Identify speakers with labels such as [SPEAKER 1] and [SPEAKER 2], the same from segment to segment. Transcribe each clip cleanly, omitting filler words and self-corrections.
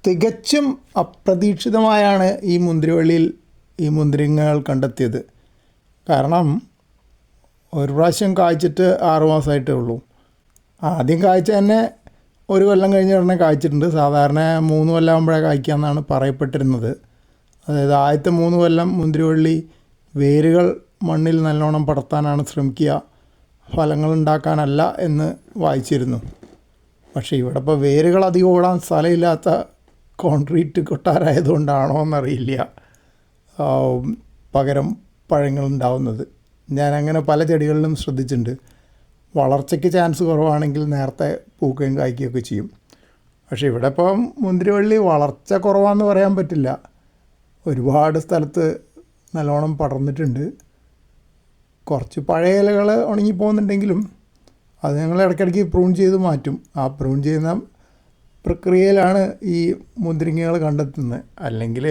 [SPEAKER 1] തികച്ചും അപ്രതീക്ഷിതമായാണ് ഈ മുന്തിരിവള്ളിയിൽ ഈ മുന്തിരിങ്ങകൾ കണ്ടെത്തിയത്. കാരണം ഒരു പ്രാവശ്യം കായ്ച്ചിട്ട് 6 മാസമായിട്ടേ ഉള്ളൂ. ആദ്യം കായ്ച്ച തന്നെ 1 കൊല്ലം കഴിഞ്ഞ് ഉടനെ കായ്ച്ചിട്ടുണ്ട്. സാധാരണ 3 കൊല്ലം ആകുമ്പോഴേ കായ്ക്കാമെന്നാണ് പറയപ്പെട്ടിരുന്നത്. അതായത് ആദ്യത്തെ 3 കൊല്ലം മുന്തിരിവള്ളി വേരുകൾ മണ്ണിൽ നല്ലോണം പടർത്താനാണ് ശ്രമിക്കുക, ഫലങ്ങൾ ഉണ്ടാക്കാനല്ല എന്ന് വായിച്ചിരുന്നു. പക്ഷേ ഇവിടെ ഇപ്പോൾ വേരുകൾ അധികം ഓടാൻ സ്ഥലമില്ലാത്ത കോൺക്രീറ്റ് കൊട്ടാരമായതുകൊണ്ടാണോ എന്നറിയില്ല പകരം പഴങ്ങൾ ഉണ്ടാവുന്നത്. ഞാനങ്ങനെ പല ചെടികളിലും ശ്രദ്ധിച്ചിട്ടുണ്ട്. വളർച്ചയ്ക്ക് ചാൻസ് കുറവാണെങ്കിൽ നേരത്തെ പൂക്കുകയും കായ്ക്കുകയൊക്കെ ചെയ്യും. പക്ഷേ ഇവിടെ ഇപ്പം മുന്തിരിവള്ളി വളർച്ച കുറവാണെന്ന് പറയാൻ പറ്റില്ല. ഒരുപാട് സ്ഥലത്ത് നല്ലോണം പടർന്നിട്ടുണ്ട്. കുറച്ച് പഴയ ഇലകൾ ഉണങ്ങിപ്പോകുന്നുണ്ടെങ്കിലും അത് ഞങ്ങൾ ഇടയ്ക്കിടയ്ക്ക് പ്രൂൺ ചെയ്ത് മാറ്റും. ആ പ്രൂൺ ചെയ്യുന്ന പ്രക്രിയയിലാണ് ഈ മുന്തിരിങ്ങകൾ കണ്ടെത്തുന്നത്. അല്ലെങ്കിൽ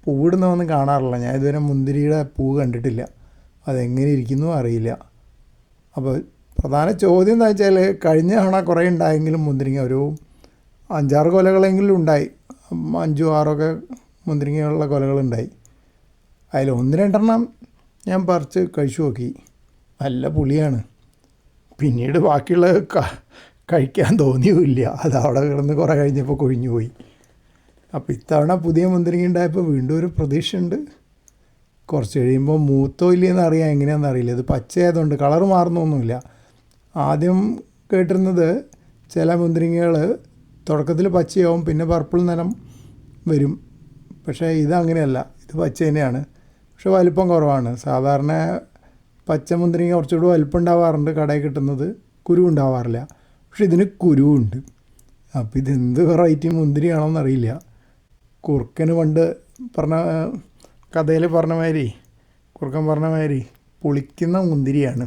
[SPEAKER 1] പൂവിടുന്നതൊന്നും കാണാറില്ല. ഞാൻ ഇതുവരെ മുന്തിരിയുടെ പൂവ് കണ്ടിട്ടില്ല. അതെങ്ങനെ ഇരിക്കുന്നു അറിയില്ല. അപ്പോൾ പ്രധാന ചോദ്യം എന്താ വെച്ചാൽ, കഴിഞ്ഞ തവണ കുറേ ഉണ്ടായെങ്കിലും മുന്തിരിങ്ങ ഒരു 5-6 കൊലകളെങ്കിലും ഉണ്ടായി. 5-6 മുന്തിരിങ്ങയുള്ള കൊലകളുണ്ടായി. അതിൽ 1-2 ഞാൻ പറിച്ച് കഴിച്ചു നോക്കി. നല്ല പുളിയാണ്. പിന്നീട് ബാക്കിയുള്ളത് കഴിക്കാൻ തോന്നിയുമില്ല. അത് അവിടെ കിടന്ന് കുറേ കഴിഞ്ഞപ്പോൾ കൊഴിഞ്ഞു പോയി. അപ്പോൾ ഇത്തവണ പുതിയ മുന്തിരിങ്ങ ഉണ്ടായപ്പോൾ വീണ്ടും ഒരു പ്രതീക്ഷയുണ്ട്. കുറച്ച് കഴിയുമ്പോൾ മൂത്തോ ഇല്ലയെന്ന് അറിയാൻ എങ്ങനെയാണെന്ന് അറിയില്ല. ഇത് പച്ചയായതുകൊണ്ട് കളറ് മാറുന്നൊന്നുമില്ല. ആദ്യം കേട്ടിരുന്നത് ചില മുന്തിരിങ്ങകൾ തുടക്കത്തിൽ പച്ചയാവും, പിന്നെ പർപ്പിൾ നിറം വരും. പക്ഷേ ഇതങ്ങനെയല്ല, ഇത് പച്ച തന്നെയാണ്. പക്ഷെ വലിപ്പം കുറവാണ്. സാധാരണ പച്ച മുന്തിരിങ്ങ കുറച്ചുകൂടി വലിപ്പം ഉണ്ടാവാറുണ്ട് കടയിൽ കിട്ടുന്നത്, കുരു ഉണ്ടാവാറില്ല. പക്ഷെ ഇതിന് കുരുവുണ്ട്. അപ്പോൾ ഇതെന്ത് വെറൈറ്റി മുന്തിരിയാണോന്നറിയില്ല. കുറുക്കന് പണ്ട് പറഞ്ഞ കഥയിൽ പറഞ്ഞ മാതിരി, കുറുക്കൻ പറഞ്ഞ മാതിരി പുളിക്കുന്ന മുന്തിരിയാണ്.